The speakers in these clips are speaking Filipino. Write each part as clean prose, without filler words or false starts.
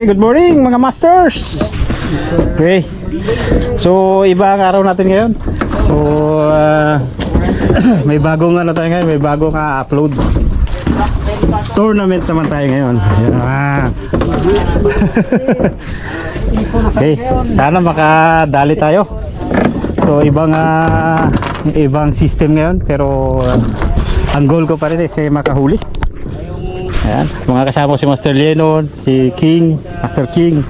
Good morning mga masters. Okay. So iba ang araw natin ngayon. So may bagong ano tayo ngayon, may bagong upload. Tournament naman tayo ngayon. Yeah. Okay, sana makadali tayo. So ibang system ngayon, pero ang goal ko pa rin is makahuli. Ayan, mga kasama ko si Master Lennon, si King, Master King.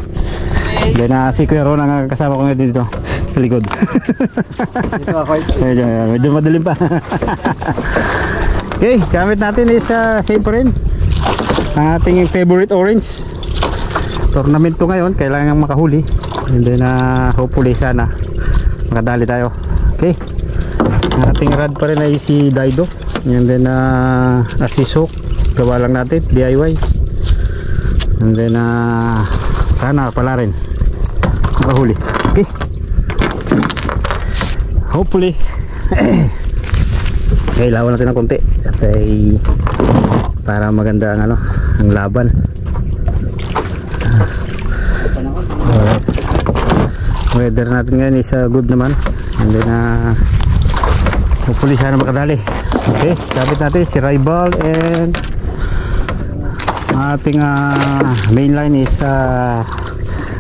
Then si Kuya Ron ang kasama ko ngayon dito sa likod. Dito ako. Medyo madilim pa. Okay, gamit natin is same pa rin ang ating favorite orange. Tournament to ngayon, kailangan makahuli. And then hopefully sana makadali tayo. Okay, ang ating rod pa rin ay si Daido. And then si Sok, gawa lang natin DIY. And then sana pala rin makahuli. Okay, hopefully. Okay, lawan natin ng konti. Okay, para maganda ang ang laban. Alright. Weather natin ngayon is good naman. And then hopefully sana makadali. Okay, kapit natin si Rival, and ating main line is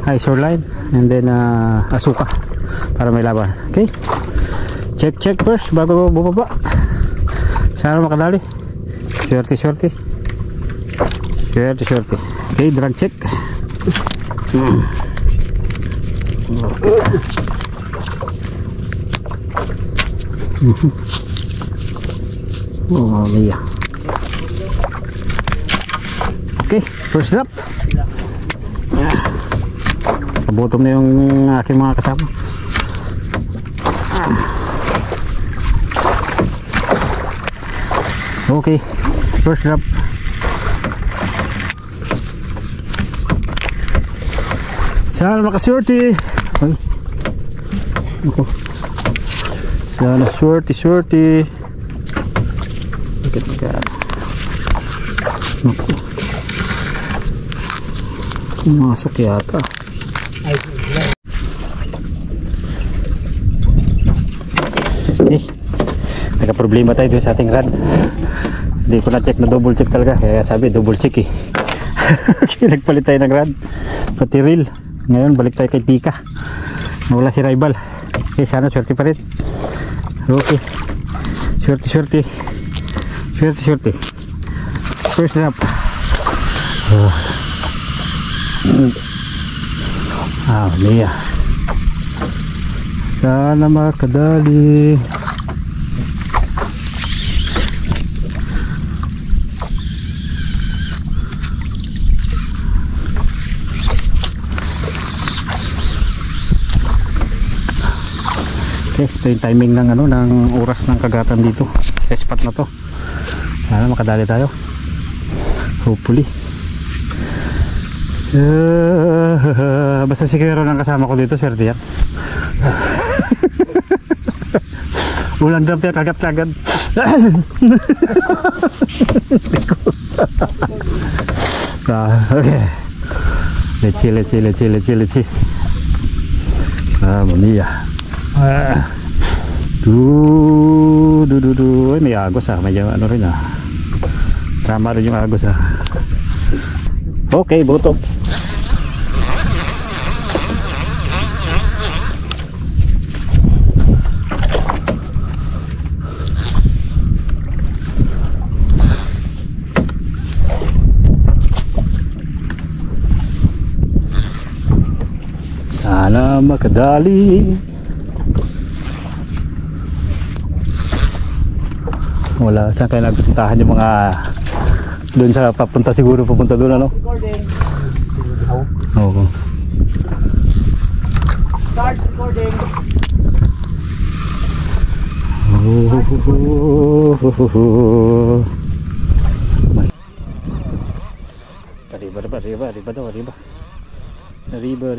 Isor line, and then Asuka para may laban. Okay, check first bago bumaba. Sana makadali. Shorty. Okay, drag check. Oh, Mia. Okay, first drop. Pabutom na yung aking mga kasama. Okay, first drop. Sana makaswerte. Ay, ako. Sana swerte. Naku, pumasok yata. Okay, nagka-problema tayo sa ating rod. Hindi ko na check, na double check talaga. Kaya sabi double check eh. Nagpalit tayo ng rod, pati reel. Ngayon balik tayo kay Tika. Nawala si Rival. Okay, sana swerte pa rin. Okay, swerte. First drop. Mia. Sana makadali. Okay, ito yung timing ng ng oras ng kagatan dito sa spot na to. Sana makadali tayo. Hopefully. Basta si Kuya Ron ang kasama ko dito, swerte yan. Ulang drop yan, kagad. Okay. Let's see. Mania. Ay, may agos medyo rin tama rin yung agos Okay, butok. Sana makadali. Wala, saan kayo nagpuntahan yung mga doon sa papunta doon Oo. Start recording. Arriba.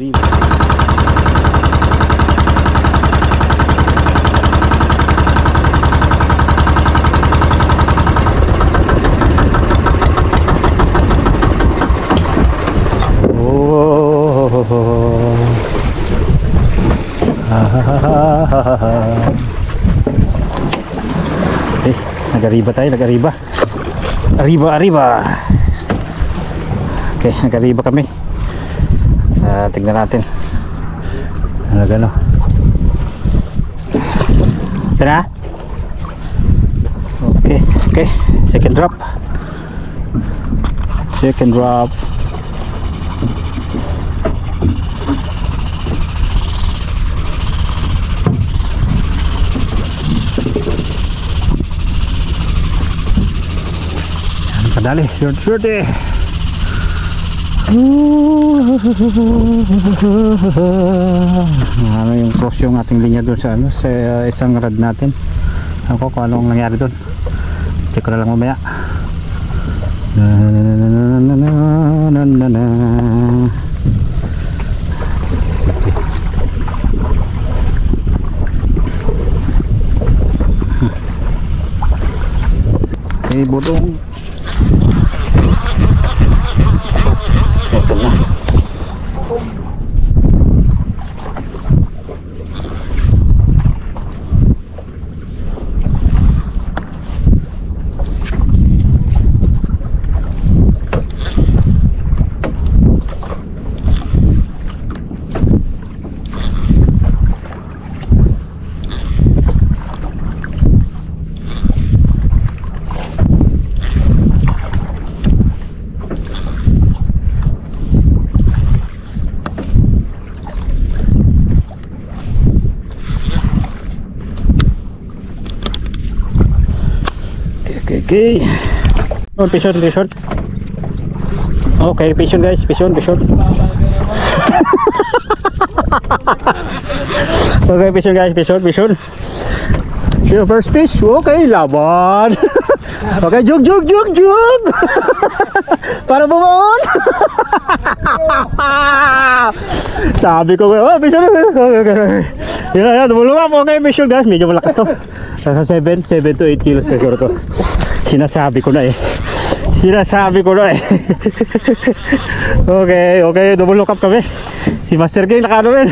Oh. Okay, nag-arriba tayo, nag-arriba. Arriba. Okay, nag-arriba kami. Tignan natin. Ano gano? Tara. Okay, second drop. Dali, short eh. Ano yung cross yung ating linya doon sa sa isang rod natin. Ako kung anong nangyari doon. Check ko na lang mamaya. Okay, bodong. Ito na. Okay. Oh, pisyon. Okay, pisyon guys, pisyon. Okay, pisyon guys, pisyon. Your first fish. Okay, laban. Okay, jug. Para bumaon. Sabi ko, oh, pisyon. Yan, tumulong po. Okay, pisyon guys, medyo malakas to. Nasa 7 to 8 kilos siguro to. Sinasabi ko na eh. Okay, double look up kami. Si Master King nakano rin.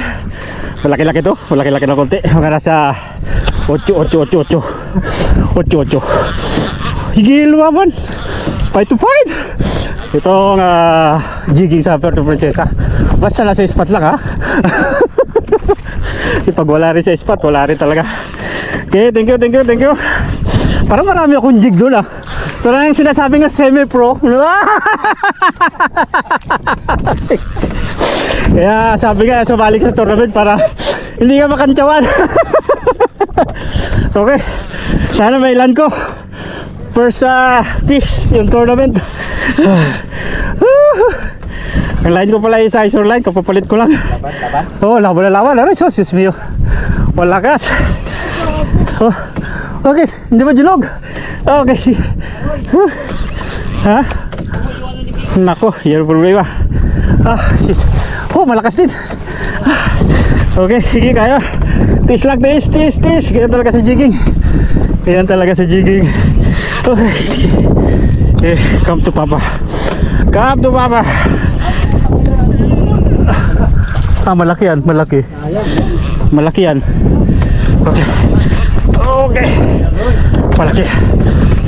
Malaki-laki to, malaki-laki na konti. Mga nasa 8. Sige, lumaban. Fight to fight. Itong jigging sa Puerto Princesa. Basta nasa spot lang ha. Pag wala rin sa spot, wala rin talaga. Okay, thank you. Parang marami akong jig doon ah. Pero yung sinasabi nga semi-pro. Kaya sabi nga sumali ka sa tournament para hindi ka makantsawan. So okay, sana may land ko. First fish yung tournament. Ang line ko pala yung Isor line, kapapalit ko lang. Laban. Aray, so sus mio. Walakas. Okay, hindi ba junog? Okay. Ha? Nako, yan problema. Shit. Malakas din. Okay, sige kayo. Tis lang, tis. Ganyan talaga sa jigging. Okay, sige. Come to Papa. Malaki yan. Malaki yan. Okay.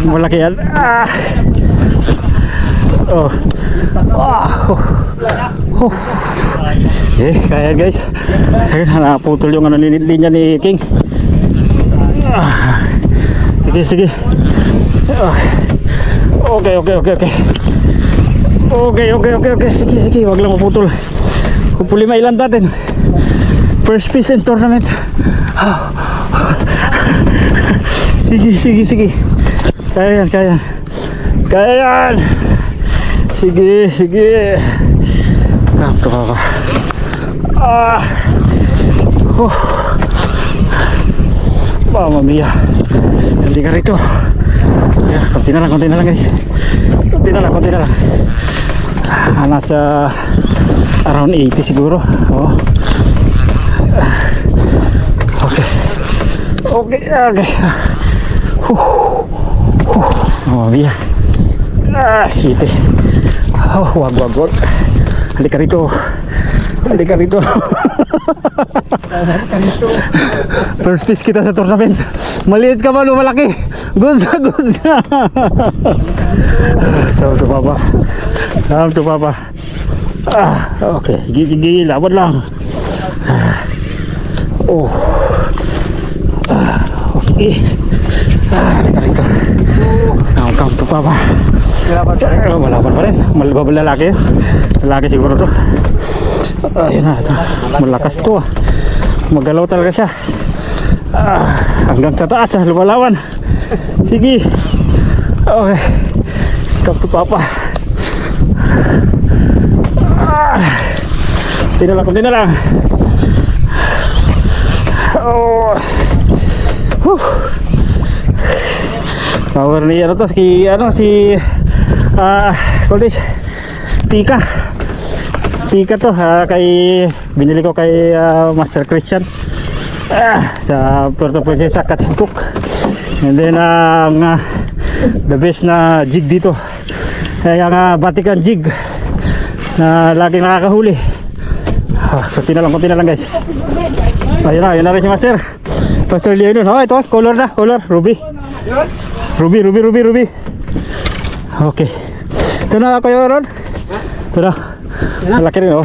Malaki yan. Kaya guys. Naputol yung linya ni King. Sige. Okay. Sige. Wag lang maputol. Hopefully may ilan natin. First fish in tournament. Sige. Kaya yan. Sige. Kapto ka. Mamma mia. Hindi ka rito. Konti na lang guys. Konti na lang. Nasa around 80 siguro. Okay. Mamma mia. Shit. Wag. Halika rito. Halika rito. First piece kita sa tournament. Maliit ka man o malaki. Goods na, goods na. Come to Papa. Come to Papa. Okay, gigi, laban lang. Oh. Okay. Halika rito. Come to Papa. Malaban pa rin. Lalaki. Lalaki siguro to. Ayun na ito. Malakas to. Magalaw talaga siya. Hanggang sa taas. Lumalawan. Sige. Okay. Come to Papa. Tinalang. Oh. Power ni ano to si Tika to kay binili ko kay Master Christian sa Puerto Princesa Katsincook. And then the best na jig dito ay ang Vatican jig na laging nakakahuli. Kunti na lang guys. Ayun na rin si Master Leo nun. Oh, ito color ruby. Ruby. Okay. Ito na ako yun. Ito na. Malaki rin oh.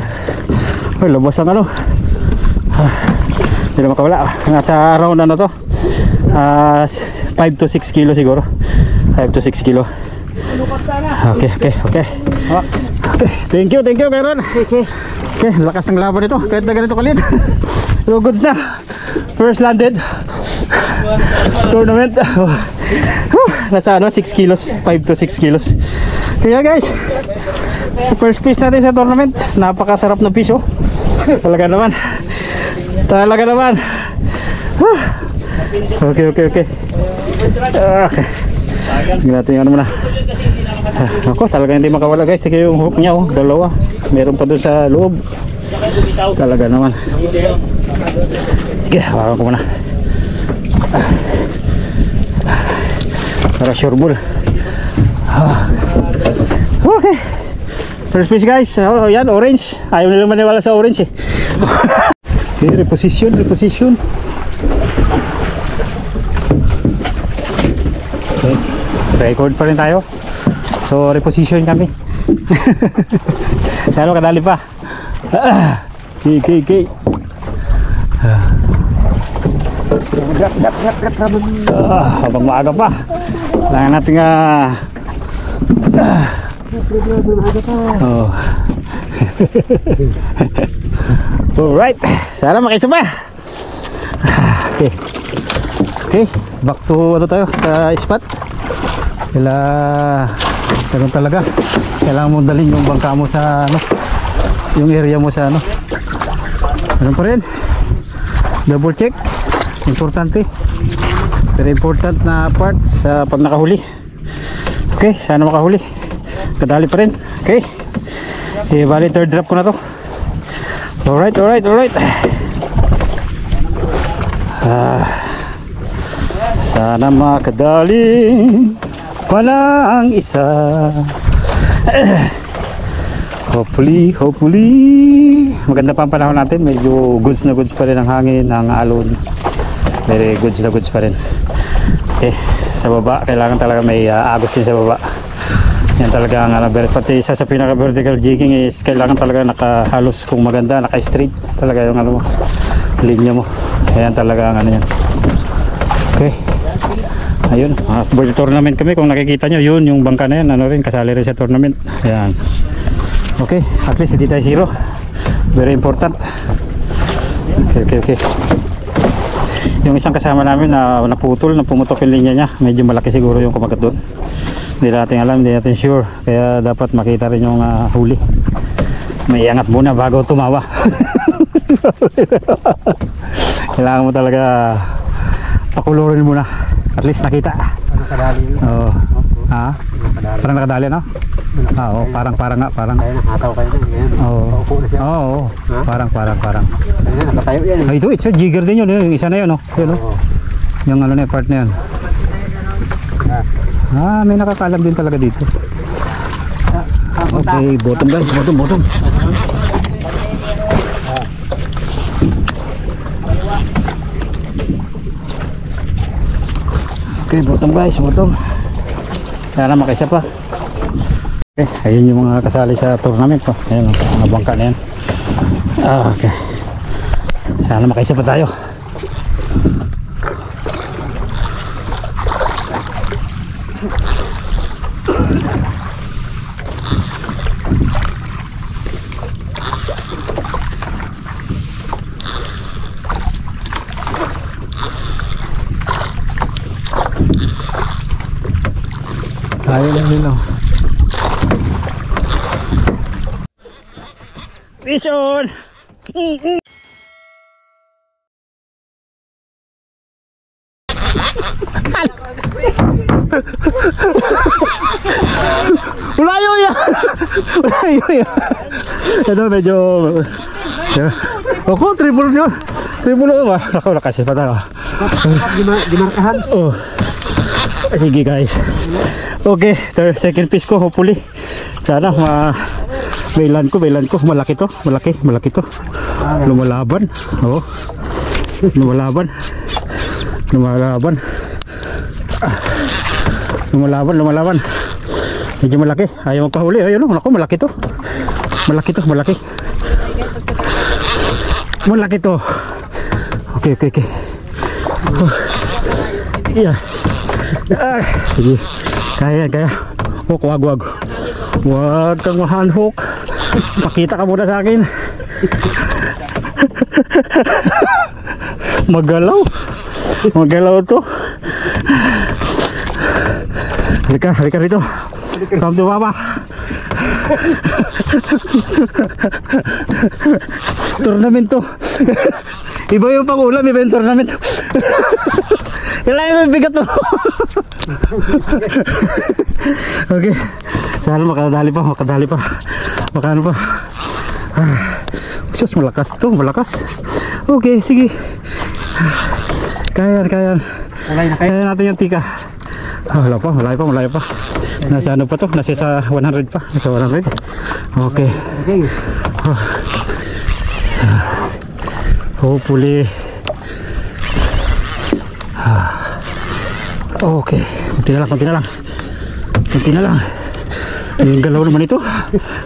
Uy, labas ang ano. Hindi na makawala. Nasa around ano to. 5 to 6 kilo siguro. 5 to 6 kilo. Okay. Thank you Kairon. Okay, lakas ng laban ito. Kahit na ganito kalit. No goods na. First landed tournament. Nasa ano 6 kilos, 5 to 6 kilos. Kaya guys, first piece natin sa tournament. Napakasarap na piece oh. Talaga naman. Okay. Tingnan natin yung ano muna. Ako talaga hindi makawala guys. Sige yung hook niya oh, dalawa. Meron pa doon sa loob. Talaga naman. Sige, hawakan ko muna. Para sure ball. Okay. First piece guys. Oh, yan orange. Ayaw nila maniwala sa orange eh. Okay, reposition. Okay. Record pa rin tayo. So reposition kami. Sana kadali pa. Okay. Habang maaga pa. Kailangan natin alright. Sana makisama. Okay. Back to ano tayo sa spot. Ganun talaga. Kailangan mong dalhin yung bangka mo sa ano, yung area mo sa ano. Ganun pa rin. Double check. Importante. Very important na part sa pag nakahuli. Okay, sana makahuli. Kadali pa rin. Okay. Bali third drop ko na to. Alright. Sana makadali palang isa. Hopefully maganda pa ang panahon natin. Medyo goods na goods pa rin ang hangin, ang alon. Very goods na goods pa rin. Okay, sa baba kailangan talaga may agos din sa baba. Yan talaga ang pati isa sa pinaka vertical jigging is kailangan talaga nakahalos kung maganda, naka straight talaga yung ano mo, linya mo. Ayan talaga ang ano yan. Okay. Ayun, bird tournament kami. Kung nakikita nyo, yun yung bangka na yan, ano rin, kasali rin sa tournament. Ayan. Okay, at least hindi tayo zero. Very important. Okay. Yung isang kasama namin na naputol, na pumutok yung linya niya, medyo malaki siguro yung kumagat doon. Hindi natin alam, hindi natin sure. Kaya dapat makita rin yung huli. May iangat muna bago tumawa. Kailangan mo talaga pakulurin muna. At least nakita. Nakadali. Oo. Ha? Parang nakadali, no? Oo, parang nga. Kaya nakataw kayo na. Ayan. Oo. Paupo na siya. Oo. Parang. Ayan, nakatayo yan. Ito, it's a jigger din yun. Yung isa na yun, no? Yun, no? Yung ano na yung part na yun. May nakakalam din talaga dito. Okay, bottom guys, bottom. Okay, bottom guys, bottom. Sana makaisa pa. Okay, ayun yung mga kasali sa tournament po. Ayun, mga bangka na yan. Okay. Sana makaisa pa tayo. Tayo lang nila. Vision! Ulayo yan! Ulayo yan! Ito medyo... Ako, triple yun. Triple yun ba? Ako, nakasip pa tayo. Dimarkahan. Oh. Sige guys. Okay, second fish ko hopefully. Sana bailan ko, malaki to, malaki to. Lumalaban. Oh. Lumalaban. Medyo malaki. Ayaw magpahuli. Ayun, ako malaki to. Malaki to. Okay. Oh. Yeah. Sige. Kaya. Hook, wag. Huwag kang mahanhook. Pakita ka muna sa akin. Magalaw to. Halika rito. Come to mama. Tournament to. Iba yung pangulam, iba yung tournament. Kailangan yung bigat to. Okay. Sana makadali pa. Makano pa. Sus, malakas to, malakas. Okay, sige. Kaya. Kaya natin yung tika. Malayo pa. Nasa ano pa to? Nasa sa 100 pa. Nasa 100. Okay. Hopefully. Okay. Kunti na lang. Yung galaw naman ito.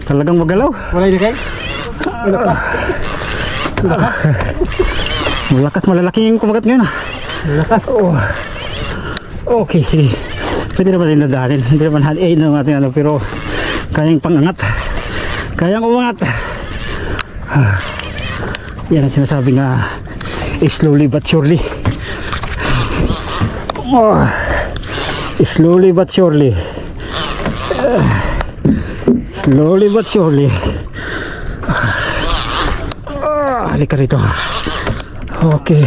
Talagang magalaw. Wala yun kayo? Malakas, malalaki yung kumagat ngayon. Malakas. Oh. Okay, sige. Pwede naman din nadaanin. Hindi naman hand-aid ng ating ano, pero kayang pangangat. Kayang umangat. Yan ang sinasabi nga slowly but surely. Slowly but surely. Halika rito. Okay.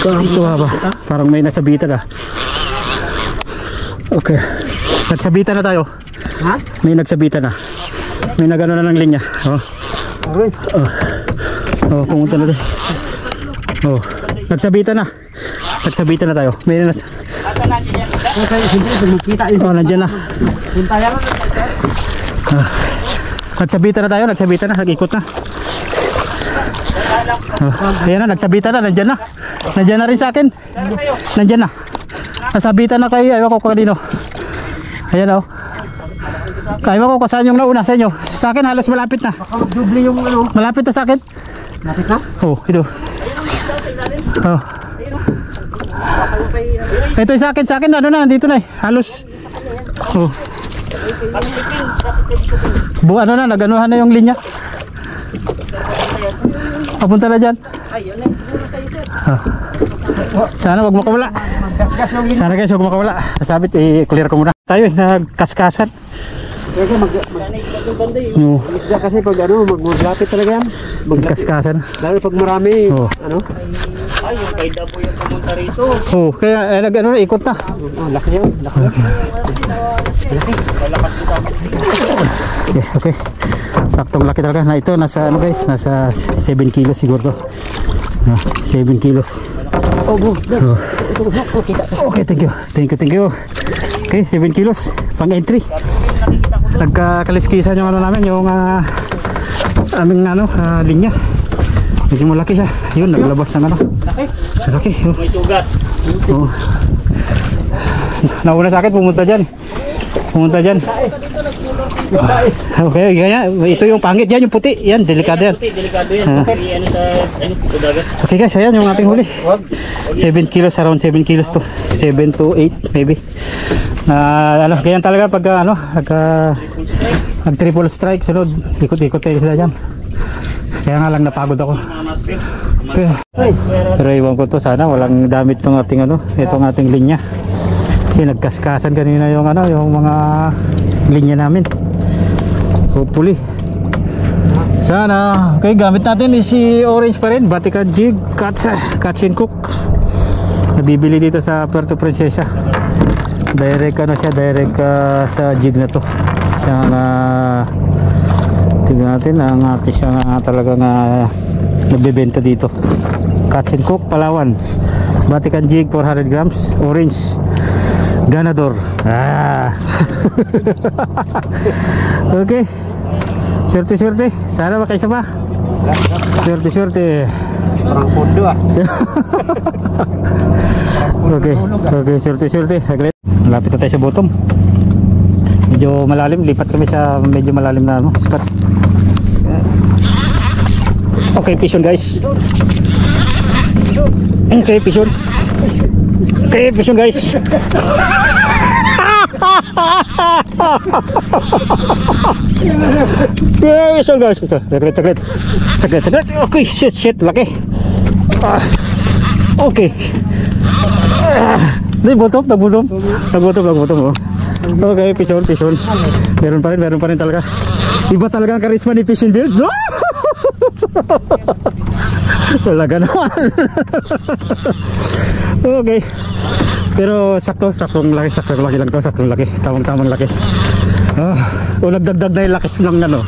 Ba? Parang may nasabitan na. Okay. Nagsabitan na tayo. Ha? May nagsabitan na. May nagano na ng linya. Pumunta na tayo. Nagsabitan na tayo. May nandiyan na. Nagsabitan na, nag-ikot na. Ayan na, nagsabitan na, nandiyan na rin sa akin. Nandiyan na. Nasabitan na kayo, ayaw ko kanino. Ayan o. Ayaw ko saan yung nauna sa inyo. Sa akin halos malapit na. Doble yung ano. Malapit na sa akin. Malapit na? Ito. Ito sa akin, ano na, dito na eh. Halos. Ano na, naganuhan na yung linya. Papunta na dyan. Sana wag makawala. Sana guys, wag makawala. Nasabit, i-clear ko muna. Tayo nagkaskasan. Kasi pag ano, maglapit talaga yan. Magkaskasan. Lalo pag marami, ano? Ay, yung kay Dabo yung pumunta rito. Kaya nag-ano na, ikot na. Laki yun. Okay. Saktong laki talaga. Na ito, nasa ano guys, nasa 7 kilos siguro to. 7 kilos. Okay, thank you. Okay, 7 kilos. Pang entry. Nagkakaliskisan yung ano namin, yung aming ano, linya. Medyo malaki siya. Yun, naglabas ng ano. Malaki. Oh. May sugat. Oh. Nauna sa akin, pumunta dyan. Okay, kaya ito yung pangit. Yan yung puti. Yan, delikado yan. Delikado yan. Ano sa dagat. Okay guys, ayan yung ating huli. 7 kilos, around 7 kilos to. 7 to 8 maybe. Ano, ganyan talaga pag nag triple strike, sunod, ikot-ikot tayo sila dyan. Kaya nga lang napagod ako. Okay. Pero iwan ko to, sana walang damit ng ating ano, itong ating linya. Kasi nagkaskasan kanina yung ano, yung mga linya namin. Hopefully. Sana. Okay, gamit natin is si Orange pa rin, Vatican Jig, Catch and Cook. Nabibili dito sa Puerto Princesa. Direct ano siya, direct sa jig na to. Siya tingnan natin ang ate siya nga talaga nga nagbebenta dito. Catch and Cook, Palawan. Vatican Jig 400 grams, Orange Ganador. Okay. Swerte. Sana makaisa pa. Swerte. Parang pondo Okay, swerte. Malapit na tayo sa bottom. Medyo malalim, lipat kami sa medyo malalim na ano, spot. Okay, fishon guys. Okay, fishon guys. Fishon guys. Saglit. Okay, shit, laki. Okay. Nagbutom. Oh. Okay, fishon. Meron pa rin talaga. Iba talaga ang karisma ni Fishing Build. No! Talaga naman. Okay. Pero saktong laki lang to, tamang laki. O nagdagdag na yung lakis ng ano.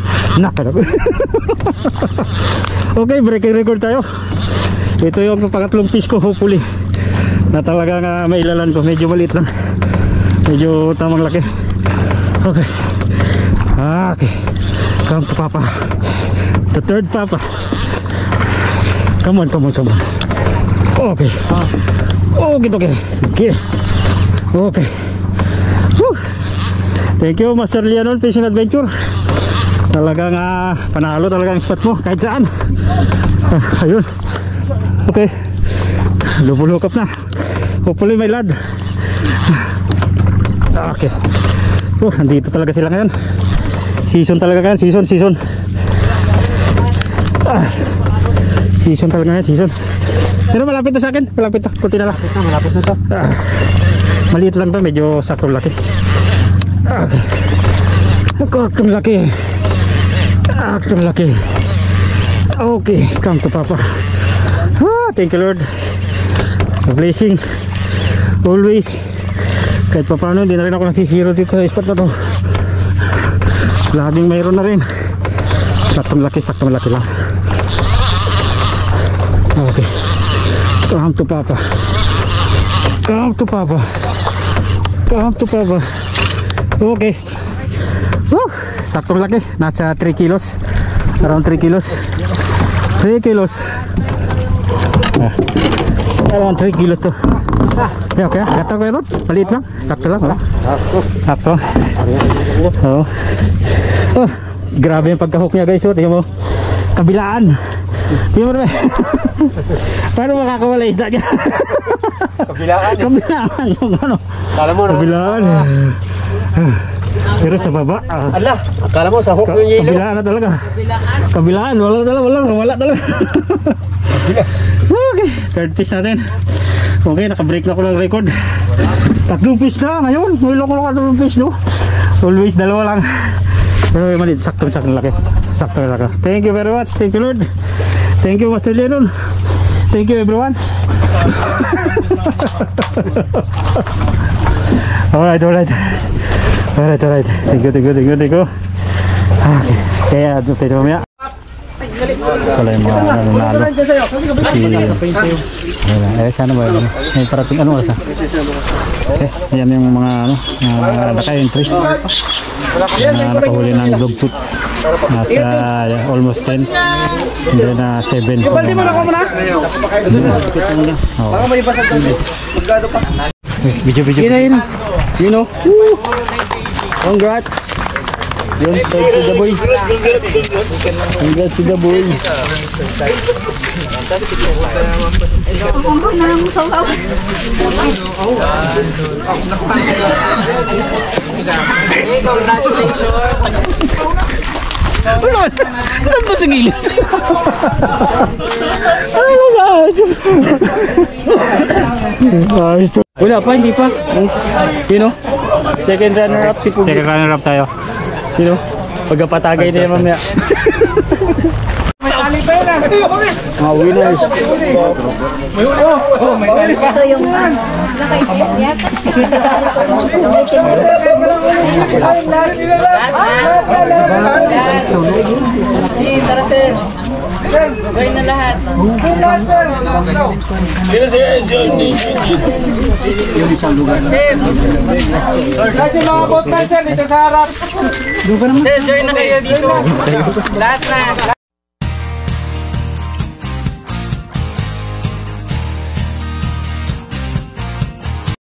Okay, breaking record tayo. Ito yung pangatlong fish ko, hopefully na talagang mailalan ko. Medyo maliit lang, medyo tamang laki. Okay, come to Papa, the third Papa. Come on. Okay. Sige. Okay. Woo. Thank you Master Leonon Fishing Adventure. Talagang panalo talaga ang spot mo kahit saan. Ayun. Okay. Double hookup na. Hopefully may lad. Okay. Nandito talaga sila ngayon. Season talaga ngayon. Season. Season talaga ngayon. Season. Pero malapit na sa akin. Malapit na. Kunti na lang. Malapit na to. Maliit lang to. Medyo saktong laki. Okay. Saktong laki. Okay. Come to Papa. Thank you Lord sa blessing. Always. Kahit pa paano, hindi na rin ako nasisiro dito sa spot na to. Laging mayroon na rin. Saktong laki lang. Okay. Come to Papa. Okay. Saktong laki. Nasa 3 kilos. Around 3 kilos. 3 kilos. Around 3 kilos to. Okay. Gato ko yun. Maliit lang. Sakto lang. Sakto. Grabe yung pagka-hook niya guys. Tingnan mo. Kabilaan. Tingnan mo naman. Paano makakawala isda niya? Kabilaan. Yung ano. Kala mo na. Kabilaan. Pero sa baba. Akala mo sa hook yung yelo. Kabilaan na talaga. Kabilaan. Wala talaga. Okay. Third fish natin. Okay, naka-break na ko ng record. 3 fish na ngayon. Ngayon ko lang 3 fish, no? Always dalawa lang. Pero maliit, saktong laki. Saktong laki. Thank you very much. Thank you Lord. Thank you Master Leonon. Thank you everyone. Alright. Thank you. Okay. Kaya tayo mamaya. Wala yung mga nanalo. Sana ba yun? May parating ano oras na? Yan yung mga naka-entry na nakahuli ng dog tooth. Nasa almost 10. And then 7. Baldi mo na ko muna. Baka may basa doon. Magkano pa? Video. Yun na. You know. Woo! Congrats. Yun, thanks to the boy. Congrats to the boy. Nandun sa gilid. Wala pa, hindi pa. You know, second runner up si Pugi. Second runner up tayo. You know, pagkapatagay na yan mamaya. Mga winners. Ito yung nakaisip yata. Kasi mga boat sir dito sa harap. Join na kayo dito. Lahat na.